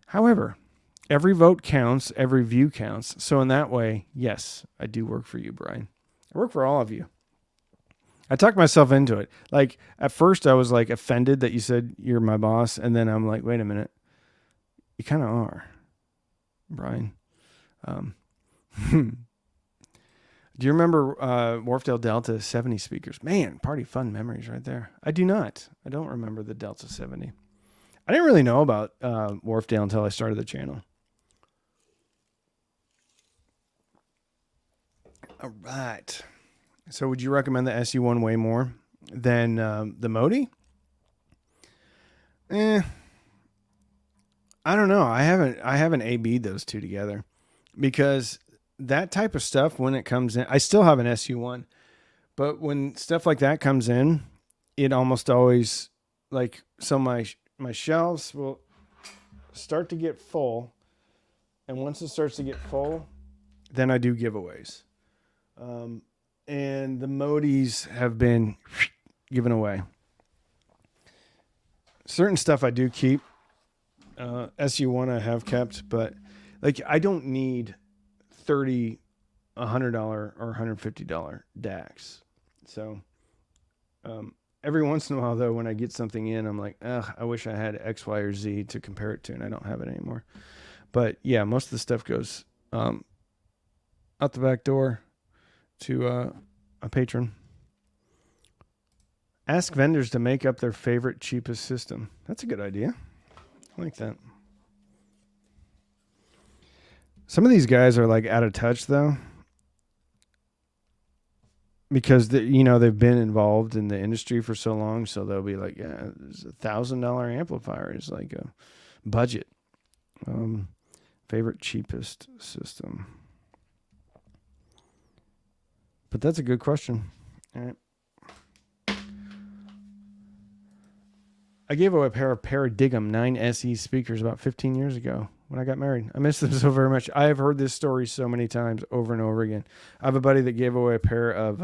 However, every vote counts, every view counts. So in that way, yes, I do work for you, Brian. I work for all of you. I talked myself into it. Like at first I was like offended that you said you're my boss. And then I'm like, wait a minute. You kind of are, Brian. Do you remember Wharfdale Delta 70 speakers? Man, party fun memories right there. I do not. I don't remember the Delta 70. I didn't really know about Wharfdale until I started the channel. All right. So would you recommend the SU1 way more than the Modi? I don't know. I haven't AB'd those two together because that type of stuff, when it comes in, I still have an SU1, but when stuff like that comes in, it almost always so my shelves will start to get full. And once it starts to get full, then I do giveaways. And the Modis have been given away. Certain stuff I do keep. SU1 I have kept, but I don't need $30, $100 or $150 DACs. So every once in a while, though, when I get something in, I'm like, I wish I had X, Y, or Z to compare it to, and I don't have it anymore. But yeah, most of the stuff goes out the back door to a patron. Ask vendors to make up their favorite cheapest system. That's a good idea. I like that. Some of these guys are out of touch though, because they've been involved in the industry for so long. So they'll be like, yeah, there's $1,000 amplifier is like a budget. Favorite cheapest system. But that's a good question. All right. I gave away a pair of Paradigm 9 SE speakers about 15 years ago when I got married. I miss them so very much. I have heard this story so many times over and over again. I have a buddy that gave away a pair of,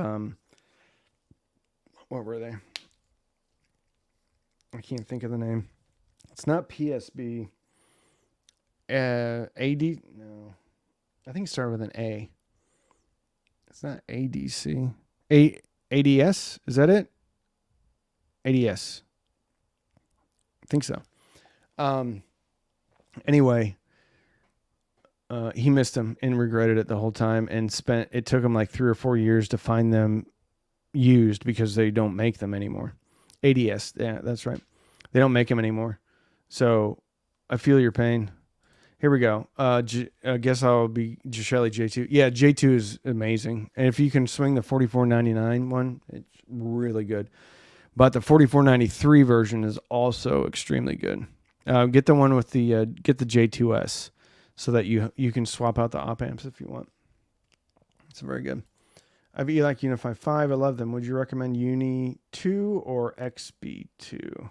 what were they? I can't think of the name. It's not PSB. AD? No. I think it started with an A. It's not ADC. ADS? Is that it? ADS. I think so. Anyway, he missed them and regretted it the whole time, and it took him like 3 or 4 years to find them used because they don't make them anymore. ADS. Yeah, that's right. They don't make them anymore. So I feel your pain. Here we go. I guess I'll be Shelly J2. Yeah, J2 is amazing. And if you can swing the $44.99 one, it's really good. But the $44.93 version is also extremely good. Get the one with get the J2S so that you can swap out the op amps if you want. It's very good. I have ELAC Unify 5. I love them. Would you recommend Uni 2 or XB2?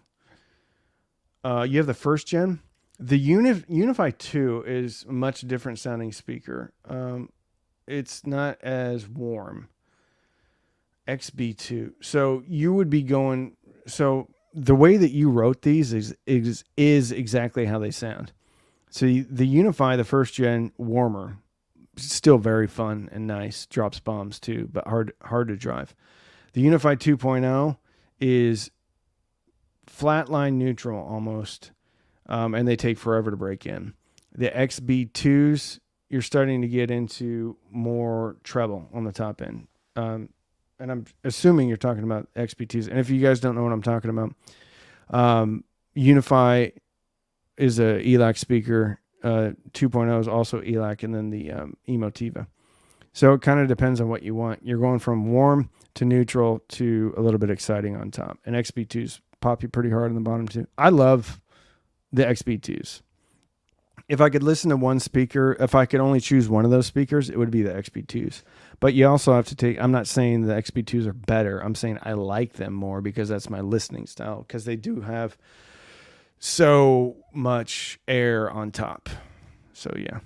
You have the first gen. The Unify 2 is a much different sounding speaker. It's not as warm. XB2. So you would be going. So the way that you wrote these is exactly how they sound. So the Unify, the first gen, warmer, still very fun and nice. Drops bombs too, but hard to drive. The Unify 2.0 is flatline neutral almost. And they take forever to break in. The XB2s, you're starting to get into more treble on the top end. And I'm assuming you're talking about XB2s. And if you guys don't know what I'm talking about, Unify is a ELAC speaker. 2.0 is also ELAC, and then the Emotiva. So it kind of depends on what you want. You're going from warm to neutral to a little bit exciting on top. And XB2s pop you pretty hard on the bottom too. I love the XB2s. If I could listen to one speaker, if I could only choose one of those speakers, it would be the XB2s. But you also have to I'm not saying the XB2s are better. I'm saying I like them more because that's my listening style, because they do have so much air on top. So yeah.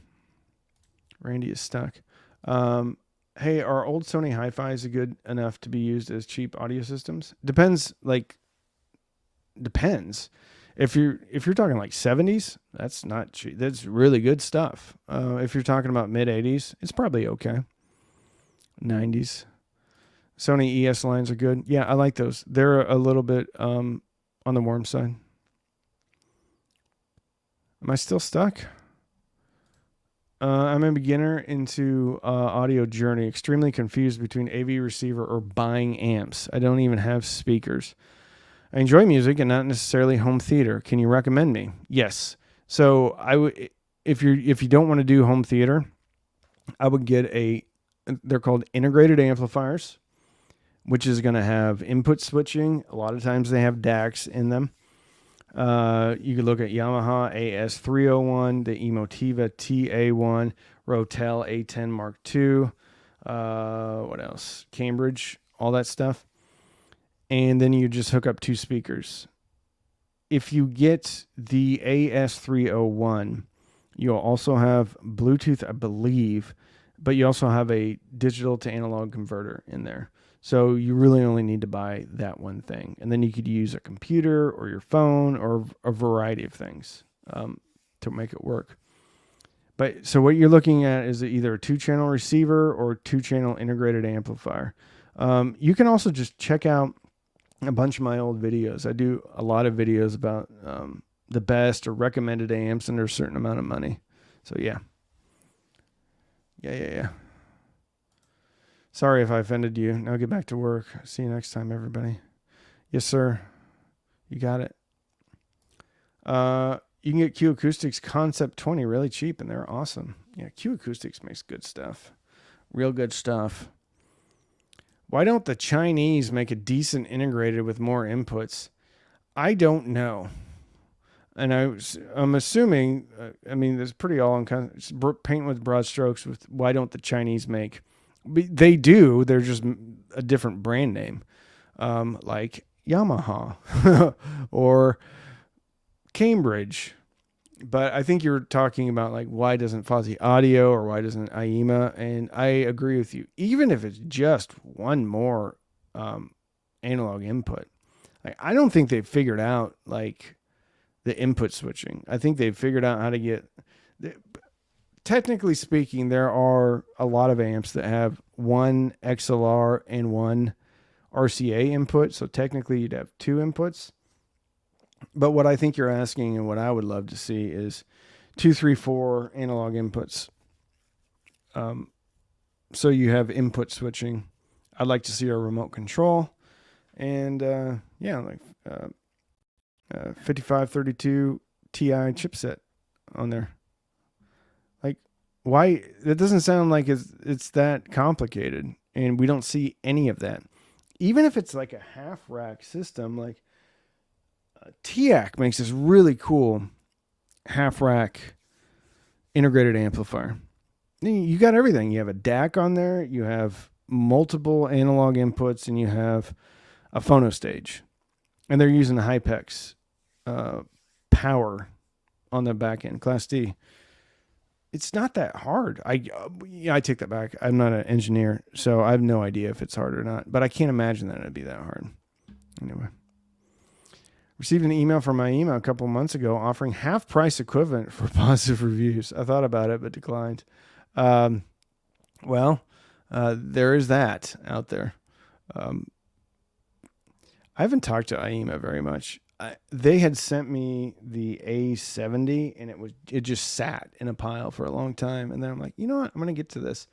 Randy is stuck. Hey, are old Sony Hi-Fis good enough to be used as cheap audio systems? Depends. If you're talking like 70s, that's not cheap. That's really good stuff. If you're talking about mid 80s, it's probably okay. 90s. Sony ES lines are good. Yeah, I like those. They're a little bit on the warm side. Am I still stuck? I'm a beginner into audio journey. Extremely confused between AV receiver or buying amps. I don't even have speakers. I enjoy music and not necessarily home theater. Can you recommend me? Yes. So if you don't want to do home theater, I would get they're called integrated amplifiers, which is going to have input switching. A lot of times they have DACs in them. You could look at Yamaha AS301, the Emotiva TA1, Rotel A10 Mark II. What else? Cambridge, all that stuff. And then you just hook up 2 speakers. If you get the AS301, you'll also have Bluetooth, I believe, but you also have a digital to analog converter in there. So you really only need to buy that one thing. And then you could use a computer or your phone or a variety of things to make it work. But so what you're looking at is either a 2-channel receiver or 2-channel integrated amplifier. You can also just check out a bunch of my old videos. I do a lot of videos about the best or recommended amps under a certain amount of money. So yeah. Sorry if I offended you. Now get back to work. See you next time, everybody. Yes, sir. You got it. You can get Q Acoustics Concept 20 really cheap, and they're awesome. Yeah, Q Acoustics makes good stuff. Real good stuff. Why don't the Chinese make a decent integrated with more inputs? I don't know. And I'm assuming, there's pretty paint with broad strokes with why don't the Chinese make? They do. They're just a different brand name, like Yamaha or Cambridge. But I think you're talking about like why doesn't Fuzzy Audio or why doesn't IEMA? And I agree with you. Even if it's just one more analog input, I don't think they've figured out like the input switching. I think they've figured out how to get technically speaking, there are a lot of amps that have one XLR and one RCA input. So technically you'd have two inputs. But what I think you're asking and what I would love to see is 2, 3, 4 analog inputs. So you have input switching. I'd like to see a remote control and, 5532 Ti chipset on there. Like, why? That doesn't sound like it's that complicated, and we don't see any of that. Even if it's like a half rack system, like TIAC makes this really cool half rack integrated amplifier. You got everything. You have a DAC on there, you have multiple analog inputs, and you have a phono stage. And they're using the Hypex power on the back end, Class D. It's not that hard. I take that back. I'm not an engineer, so I have no idea if it's hard or not. But I can't imagine that it'd be that hard. Anyway. Received an email from my email a couple months ago offering half price equivalent for positive reviews. I thought about it, but declined. There is that out there. I haven't talked to IEMA very much. They had sent me the A70 and it just sat in a pile for a long time. And then I'm like, you know what? I'm going to get to this.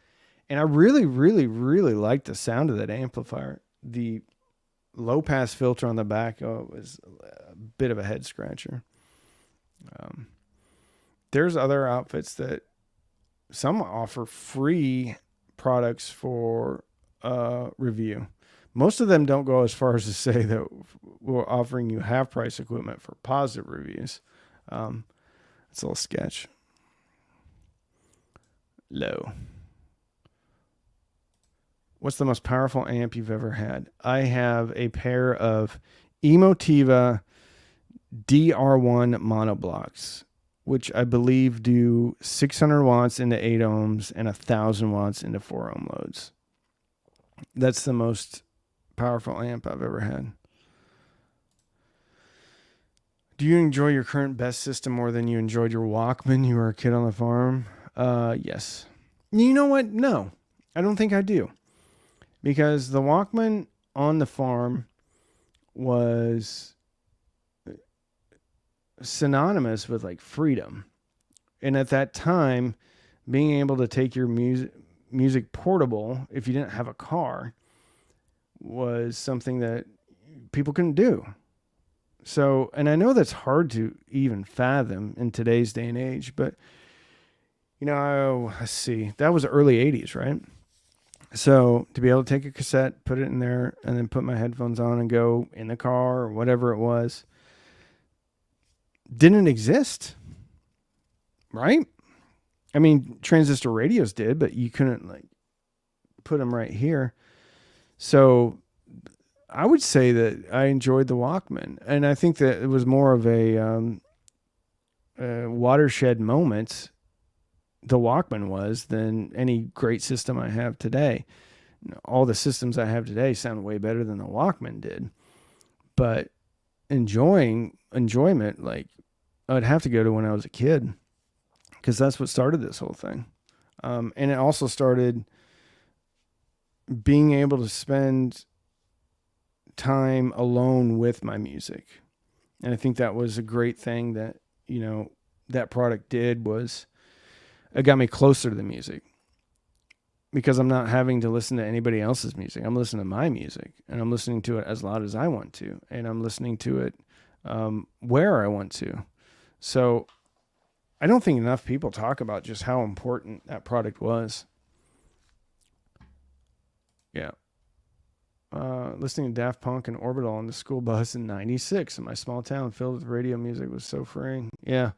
And I really, really, really liked the sound of that amplifier. The low pass filter on the back, it was a bit of a head scratcher. There's other outfits that some offer free products for review. Most of them don't go as far as to say that we're offering you half price equipment for positive reviews. It's a little sketch. Low. What's the most powerful amp you've ever had? I have a pair of Emotiva DR1 monoblocks, which I believe do 600 watts into 8 ohms and 1,000 watts into 4 ohm loads. That's the most powerful amp I've ever had. Do you enjoy your current best system more than you enjoyed your Walkman? You were a kid on the farm. Yes. You know what? No, I don't think I do. Because the Walkman on the farm was synonymous with like freedom. And at that time, being able to take your music portable, if you didn't have a car, was something that people couldn't do. So, and I know that's hard to even fathom in today's day and age, but, let's see, that was early 80s, right? So to be able to take a cassette, put it in there, and then put my headphones on and go in the car or whatever it was, didn't exist, right? I mean, transistor radios did, but you couldn't like put them right here. So I would say that I enjoyed the Walkman, and I think that it was more of a watershed moment. The Walkman was than any great system I have today. All the systems I have today sound way better than the Walkman did, but enjoyment, like I'd have to go to when I was a kid, because that's what started this whole thing. And it also started being able to spend time alone with my music. And I think that was a great thing that, that product did, was it got me closer to the music, because I'm not having to listen to anybody else's music. I'm listening to my music, and I'm listening to it as loud as I want to, and I'm listening to it where I want to. So I don't think enough people talk about just how important that product was. Yeah. Listening to Daft Punk and Orbital on the school bus in 96 in my small town filled with radio music was so freeing. Yeah.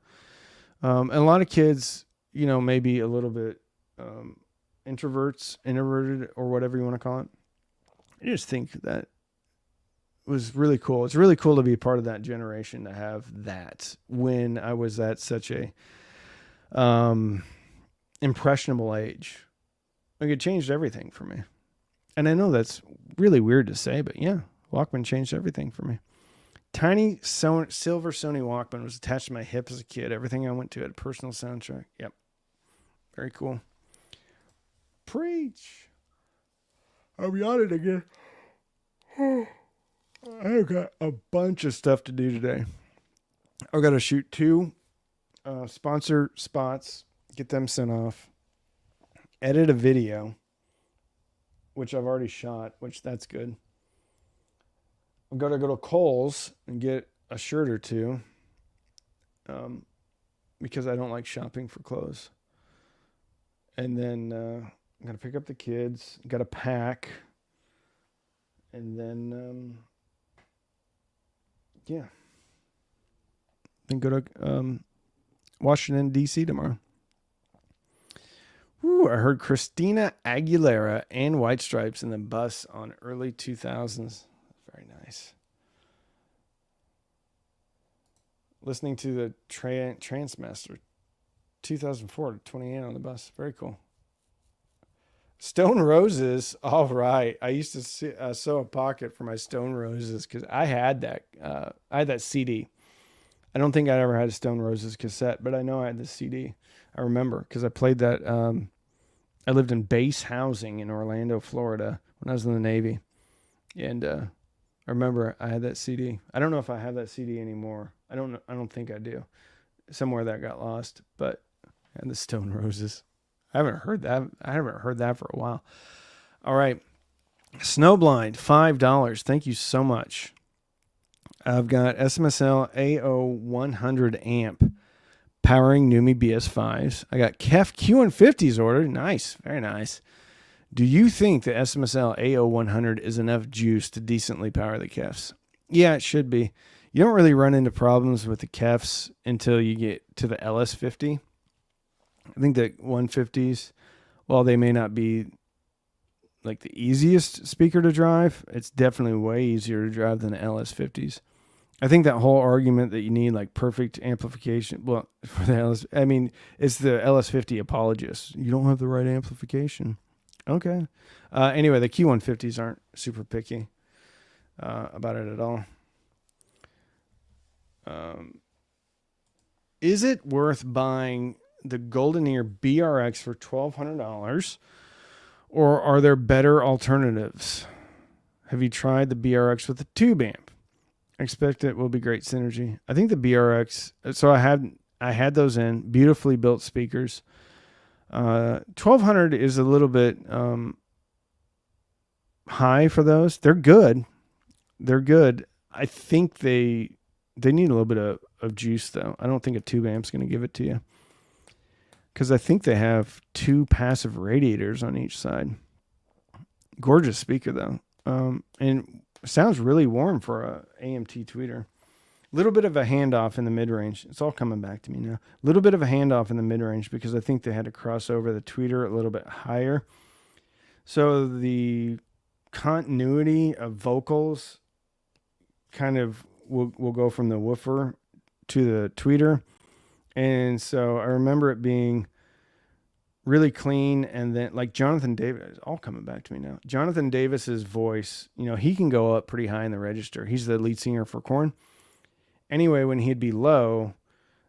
And a lot of kids, maybe a little bit introverted, or whatever you want to call it. I just think that was really cool. It's really cool to be part of that generation, to have that when I was at such a impressionable age. Like, it changed everything for me. And I know that's really weird to say, but yeah, Walkman changed everything for me. Tiny silver Sony Walkman was attached to my hip as a kid. Everything I went to had a personal soundtrack. Yep. Very cool. Preach. I'm yawning again. I've got a bunch of stuff to do today. I've got to shoot 2 sponsor spots, get them sent off, edit a video, which I've already shot, which that's good. I'm going to go to Kohl's and get a shirt or 2 because I don't like shopping for clothes. And then I'm going to pick up the kids, got to pack, and then, then go to Washington, D.C. tomorrow. Woo, I heard Christina Aguilera and White Stripes in the bus on early 2000s. Very nice. Listening to the Transmaster 2004 to 28 on the bus. Very cool. Stone Roses. All right. I used to sew a pocket for my Stone Roses because I had that. I had that CD. I don't think I ever had a Stone Roses cassette, but I know I had the CD. I remember because I played that. I lived in base housing in Orlando, Florida when I was in the Navy. And I remember I had that CD. I don't know if I have that CD anymore. I don't think I do. Somewhere that got lost, but and the Stone Roses. I haven't heard that for a while. All right. Snowblind, $5. Thank you so much. I've got SMSL AO100 amp powering Numi BS5s. I got KEF Q150s ordered. Nice. Very nice. Do you think the SMSL AO100 is enough juice to decently power the KEFs? Yeah, it should be. You don't really run into problems with the KEFs until you get to the LS50. I think the 150s, while they may not be like the easiest speaker to drive, it's definitely way easier to drive than the LS50s. I think that whole argument that you need like perfect amplification, well, for the it's the LS50 apologists. You don't have the right amplification. Okay. Anyway, the Q150s aren't super picky about it at all. Is it worth buying the Golden Ear BRX for $1,200, or are there better alternatives? Have you tried the BRX with the tube amp? I expect it will be great synergy. I think the BRX, so I had those in, beautifully built speakers. 1,200 is a little bit high for those. They're good. I think they need a little bit of juice, though. I don't think a tube amp's going to give it to you, because I think they have 2 passive radiators on each side. Gorgeous speaker, though. And sounds really warm for a AMT tweeter. Little bit of a handoff in the mid-range. It's all coming back to me now. Little bit of a handoff in the mid-range because I think they had to cross over the tweeter a little bit higher. So the continuity of vocals kind of will go from the woofer to the tweeter. And so I remember it being really clean, and then like Jonathan Davis, it's all coming back to me now. Jonathan Davis's voice, he can go up pretty high in the register. He's the lead singer for Korn. Anyway, when he'd be low,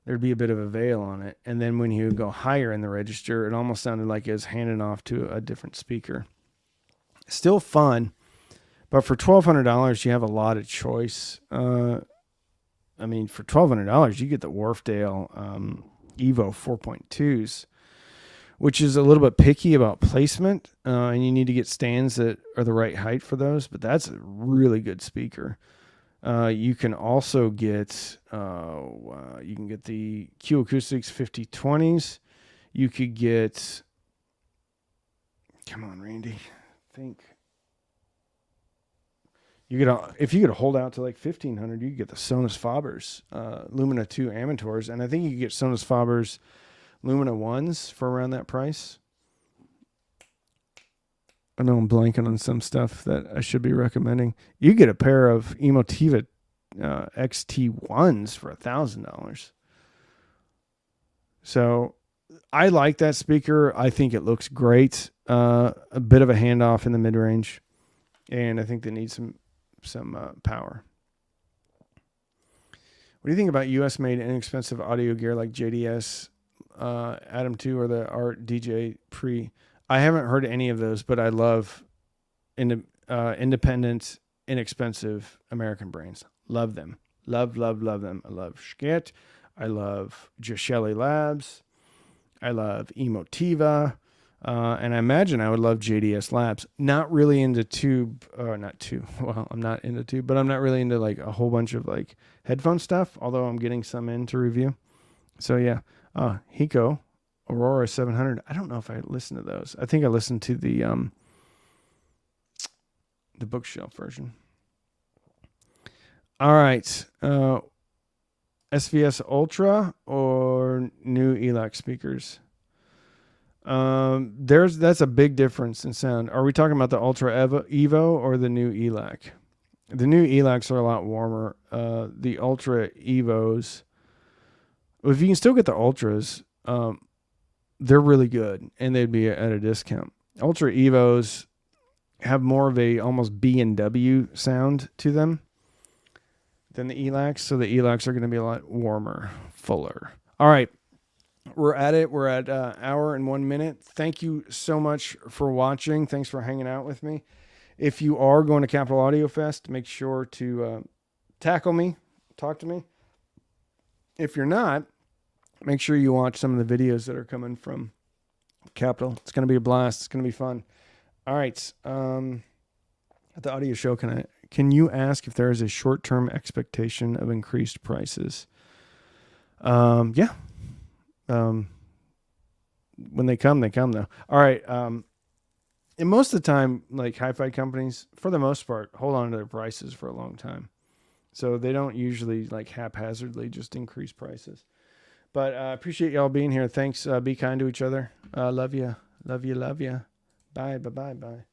there'd be a bit of a veil on it. And then when he would go higher in the register, it almost sounded like it was handed off to a different speaker. Still fun, but for $1,200, you have a lot of choice. For $1,200, you get the Wharfdale Evo 4.2s, which is a little bit picky about placement, and you need to get stands that are the right height for those, but that's a really good speaker. You can also get the Q Acoustics 5020s. You could get, come on, Randy, think. If you could hold out to like $1,500, you could get the Sonus Fabers Lumina 2 Amateurs, and I think you could get Sonus Fabers Lumina 1s for around that price. I know I'm blanking on some stuff that I should be recommending. You get a pair of Emotiva XT1s for $1,000. So I like that speaker. I think it looks great. A bit of a handoff in the mid-range, and I think they need some power. What do you think about US-made inexpensive audio gear like JDS Adam 2 or the Art DJ Pre. I haven't heard any of those, but I love independent, inexpensive American brands. Love them. Love them. I love Schiit. I love Gishelli Labs. I love Emotiva. And I imagine I would love JDS Labs. Not really into tube, or not tube. Well, I'm not into tube, but I'm not really into like a whole bunch of like headphone stuff, although I'm getting some in to review. So yeah, Hiko, Aurora 700. I don't know if I listened to those. I think I listened to the bookshelf version. All right. SVS Ultra or new ELAC speakers? That's a big difference in sound. Are we talking about the Ultra Evo or the new ELAC? The new ELACs are a lot warmer. The Ultra Evos, if you can still get the Ultras, they're really good and they'd be at a discount. Ultra Evos have more of a almost B&W sound to them than the ELACs. So the ELACs are going to be a lot warmer, fuller. All right. We're at it. We're at an hour and 1 minute. Thank you so much for watching. Thanks for hanging out with me. If you are going to Capital Audio Fest, make sure to tackle me, talk to me. If you're not, make sure you watch some of the videos that are coming from Capital. It's going to be a blast. It's going to be fun. All right. At the audio show, can you ask if there is a short-term expectation of increased prices? Yeah. When they come though. All right. And most of the time, like hi-fi companies, for the most part, hold on to their prices for a long time. So they don't usually like haphazardly just increase prices. But I appreciate y'all being here. Thanks. Be kind to each other. Love you. Bye.